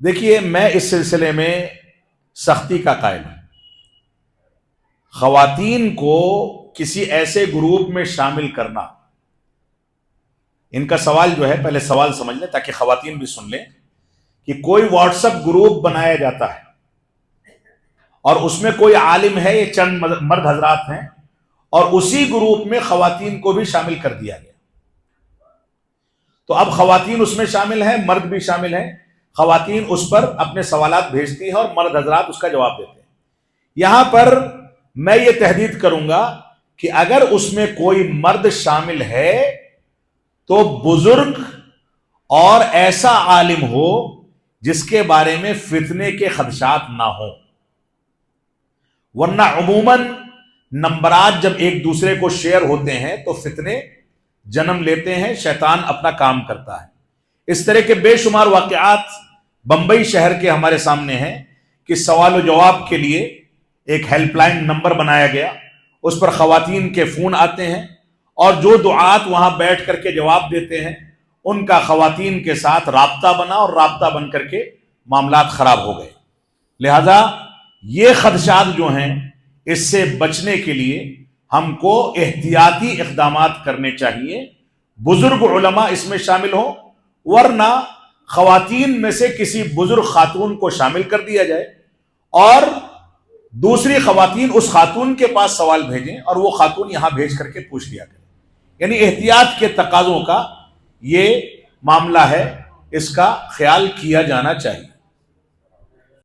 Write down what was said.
دیکھیے، میں اس سلسلے میں سختی کا قائل ہوں۔ خواتین کو کسی ایسے گروپ میں شامل کرنا، ان کا سوال جو ہے، پہلے سوال سمجھ لیں تاکہ خواتین بھی سن لیں کہ کوئی واٹس ایپ گروپ بنایا جاتا ہے اور اس میں کوئی عالم ہے، یہ چند مرد حضرات ہیں، اور اسی گروپ میں خواتین کو بھی شامل کر دیا گیا۔ تو اب خواتین اس میں شامل ہیں، مرد بھی شامل ہیں، خواتین اس پر اپنے سوالات بھیجتی ہیں اور مرد حضرات اس کا جواب دیتے ہیں۔ یہاں پر میں یہ تحدید کروں گا کہ اگر اس میں کوئی مرد شامل ہے تو بزرگ اور ایسا عالم ہو جس کے بارے میں فتنے کے خدشات نہ ہوں، ورنہ عموماً نمبرات جب ایک دوسرے کو شیئر ہوتے ہیں تو فتنے جنم لیتے ہیں، شیطان اپنا کام کرتا ہے۔ اس طرح کے بے شمار واقعات بمبئی شہر کے ہمارے سامنے ہیں کہ سوال و جواب کے لیے ایک ہیلپ لائن نمبر بنایا گیا، اس پر خواتین کے فون آتے ہیں اور جو دعات وہاں بیٹھ کر کے جواب دیتے ہیں ان کا خواتین کے ساتھ رابطہ بنا اور رابطہ بن کر کے معاملات خراب ہو گئے۔ لہذا یہ خدشات جو ہیں، اس سے بچنے کے لیے ہم کو احتیاطی اقدامات کرنے چاہیے۔ بزرگ علماء اس میں شامل ہوں، ورنہ خواتین میں سے کسی بزرگ خاتون کو شامل کر دیا جائے اور دوسری خواتین اس خاتون کے پاس سوال بھیجیں اور وہ خاتون یہاں بھیج کر کے پوچھ لیا کریں۔ یعنی احتیاط کے تقاضوں کا یہ معاملہ ہے، اس کا خیال کیا جانا چاہیے۔